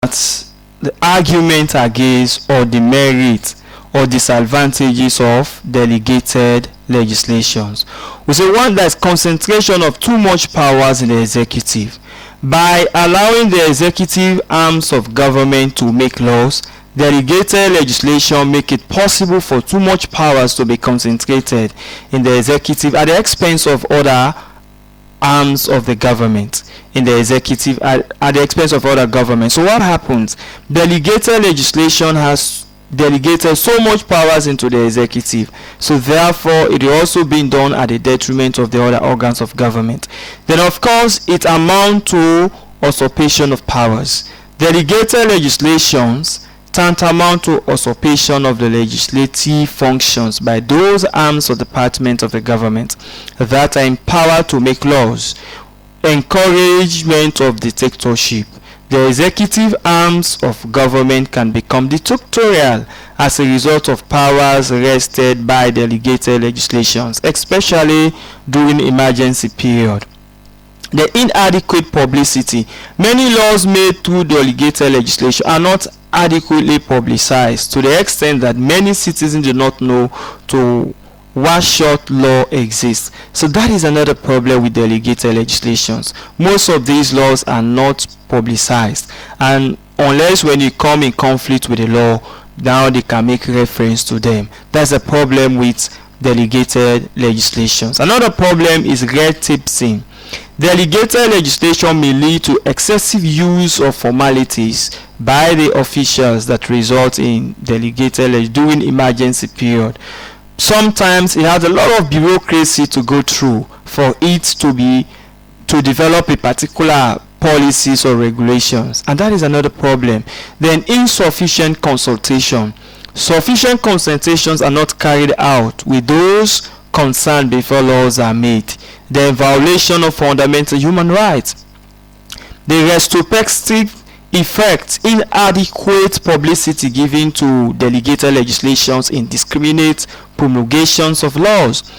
at the argument against or the merit or disadvantages of delegated legislations. We say one, that is concentration of too much powers in the executive. By allowing the executive arms of government to make laws, delegated legislation make it possible for too much powers to be concentrated in the executive at the expense of other arms of the government, in the executive at the expense of other governments. So what happens? Delegated legislation has delegated so much powers into the executive, so therefore it is also being done at the detriment of the other organs of government. Then of course it amounts to usurpation of powers. Delegated legislations tantamount to usurpation of the legislative functions by those arms or departments of the government that are empowered to make laws. Encouragement of dictatorship. The executive arms of government can become dictatorial as a result of powers vested by delegated legislations, especially during emergency period. The inadequate publicity. Many laws made through delegated legislation are not adequately publicized to the extent that many citizens do not know to what short law exists. So that is another problem with delegated legislations. Most of these laws are not publicized, and unless when you come in conflict with the law, now they can make reference to them. That's a problem with delegated legislations. Another problem is red taping. Delegated legislation may lead to excessive use of formalities by the officials that result in delegated during emergency period. Sometimes it has a lot of bureaucracy to go through for it to develop a particular policies or regulations, and that is another problem. Then insufficient consultation. Sufficient consultations are not carried out with those concerned before laws are made. The violation of fundamental human rights. The retrospective effect, inadequate publicity given to delegated legislations, indiscriminate promulgations of laws,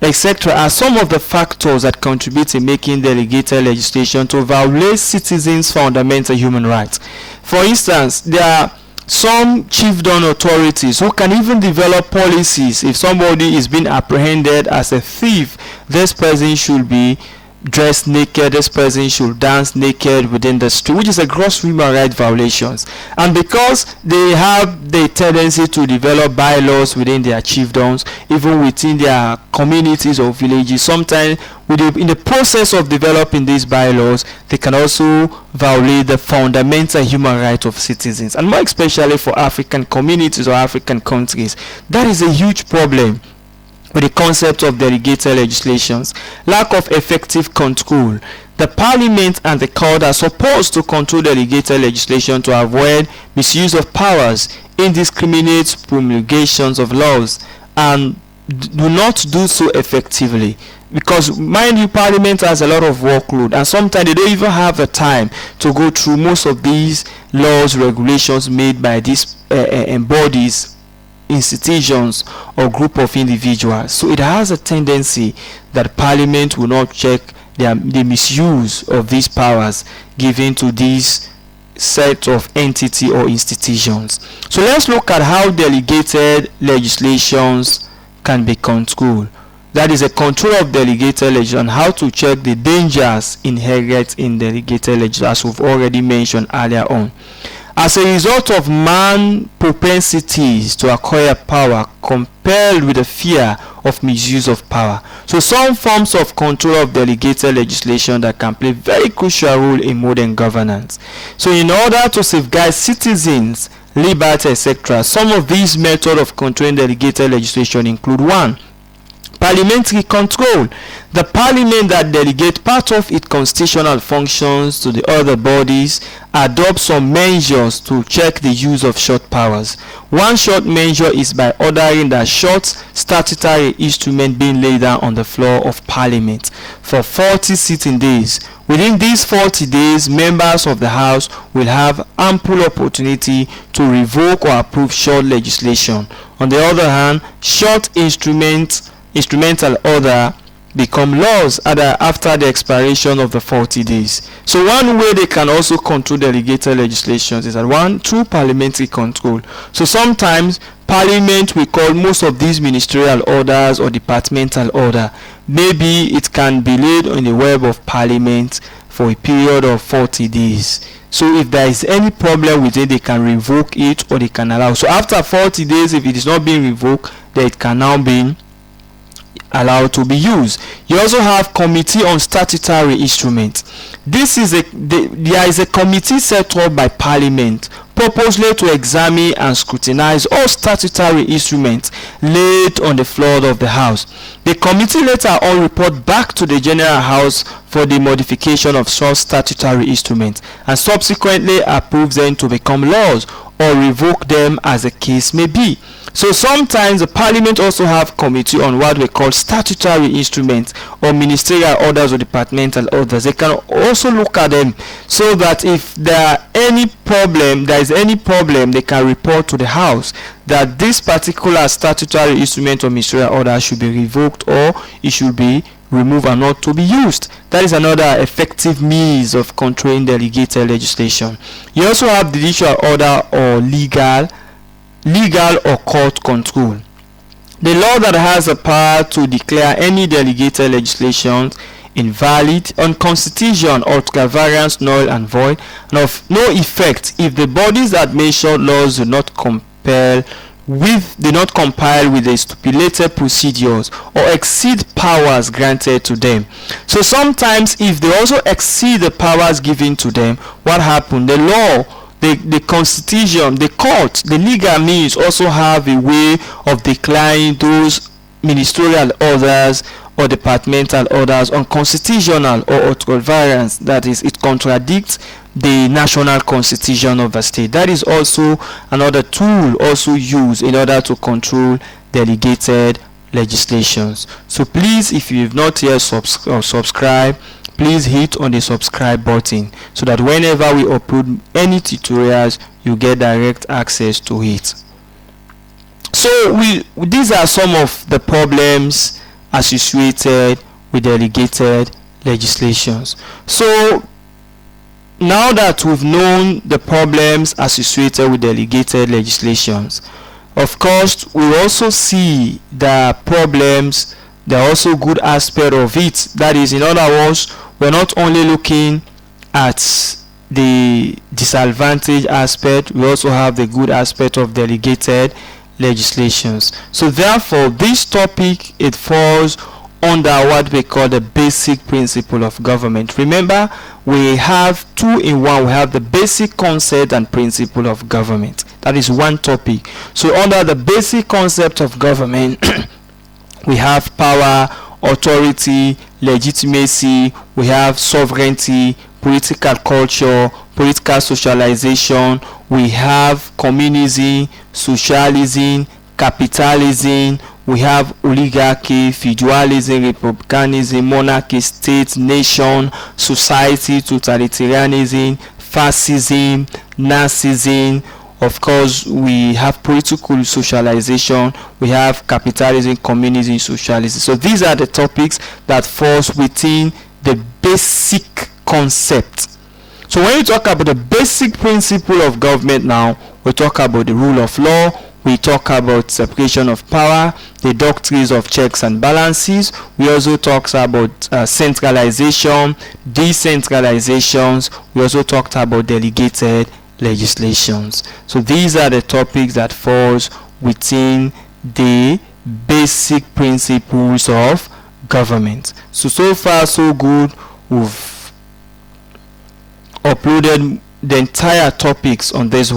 etc., are some of the factors that contribute in making delegated legislation to violate citizens' fundamental human rights. For instance, there are some chiefdom authorities who can even develop policies. If somebody is being apprehended as a thief, this person should be dressed naked, this person should dance naked within the street, which is a gross human rights violations. And because they have the tendency to develop bylaws within their chiefdoms, even within their communities or villages, sometimes in the process of developing these bylaws, they can also violate the fundamental human rights of citizens, and more especially for African communities or African countries. That is a huge problem with the concept of delegated legislations. Lack of effective control. The parliament and the court are supposed to control delegated legislation to avoid misuse of powers, indiscriminate promulgations of laws, and do not do so effectively. Because mind you, parliament has a lot of workload, and sometimes they don't even have the time to go through most of these laws, regulations made by these bodies, institutions, or group of individuals. So it has a tendency that parliament will not check the misuse of these powers given to these set of entity or institutions. So let's look at how delegated legislations can be controlled. That is a control of delegated legislation, how to check the dangers inherent in delegated legislation, as we've already mentioned earlier on. As a result of man's propensities to acquire power, compelled with the fear of misuse of power. So some forms of control of delegated legislation that can play very crucial role in modern governance. So in order to safeguard citizens' liberty, etc., some of these methods of controlling delegated legislation include: 1. Parliamentary control. The parliament that delegates part of its constitutional functions to the other bodies adopts some measures to check the use of short powers. One short measure is by ordering that short statutory instrument being laid down on the floor of parliament for 40 sitting days. Within these 40 days, members of the House will have ample opportunity to revoke or approve short legislation. On the other hand, short instrumental order become laws after the expiration of the 40 days. So one way they can also control delegated legislations is that one, through parliamentary control. So sometimes Parliament will call most of these ministerial orders or departmental order. Maybe it can be laid on the web of Parliament for a period of 40 days. So if there is any problem with it, they can revoke it or they can allow. So after 40 days, if it is not being revoked, then it can now be allowed to be used. You also have Committee on Statutory Instruments. There is a committee set up by Parliament purposely to examine and scrutinize all statutory instruments laid on the floor of the House. The committee later on report back to the General House for the modification of such statutory instruments and subsequently approves them to become laws or revoke them as the case may be. So sometimes the Parliament also have committee on what we call statutory instruments or ministerial orders or departmental orders. They can also look at them so that if there is any problem, they can report to the House that this particular statutory instrument or ministerial order should be revoked or it should be removed and not to be used. That is another effective means of controlling delegated legislation. You also have judicial order or legal or court control. The law that has the power to declare any delegated legislation invalid, unconstitutional, ultra-variance, null and void, and of no effect if the bodies that mentioned laws do not compile with the stipulated procedures or exceed powers granted to them. So sometimes if they also exceed the powers given to them, what happened? The law, the constitution, the court, the legal means also have a way of declaring those ministerial orders or departmental orders unconstitutional or ultra-variance. That is, it contradicts the national constitution of the state. That is also another tool also used in order to control delegated legislations. So please, if you have not yet subscribed, please hit on the subscribe button so that whenever we upload any tutorials, you get direct access to it. So these are some of the problems associated with delegated legislations. So now that we've known the problems associated with delegated legislations, of course we also see the problems. There are also good aspect of it. That is, in other words, we're not only looking at the disadvantage aspect, we also have the good aspect of delegated legislations. So therefore this topic, it falls under what we call the basic principle of government. Remember, we have two in one. We have the basic concept and principle of government. That is one topic. So under the basic concept of government we have power, authority, legitimacy, we have sovereignty, political culture, political socialization, we have communism, socialism, capitalism, we have oligarchy, feudalism, republicanism, monarchy, state, nation, society, totalitarianism, fascism, Nazism. Of course, we have political socialization, we have capitalism, communism, socialism. So these are the topics that falls within the basic concept. So when you talk about the basic principle of government now, we talk about the rule of law, we talk about separation of power, the doctrines of checks and balances. We also talk about centralization, decentralizations. We also talked about delegated legislations. So these are the topics that falls within the basic principles of government. So far so good. We've uploaded the entire topics on this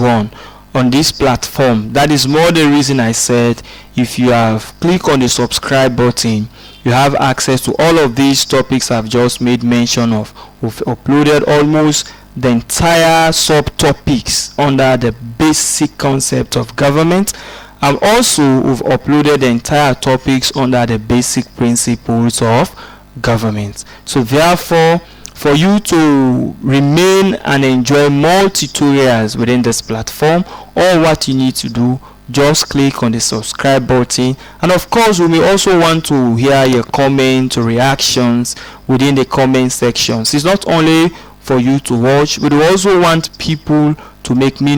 platform. That is more the reason I said if you have clicked on the subscribe button, you have access to all of these topics I've just made mention of. We've uploaded almost the entire subtopics under the basic concept of government, and also we've uploaded the entire topics under the basic principles of government. So therefore, for you to remain and enjoy more tutorials within this platform, all what you need to do, just click on the subscribe button. And of course, we may also want to hear your comments or reactions within the comment sections. It's not only for you to watch, but we also want people to make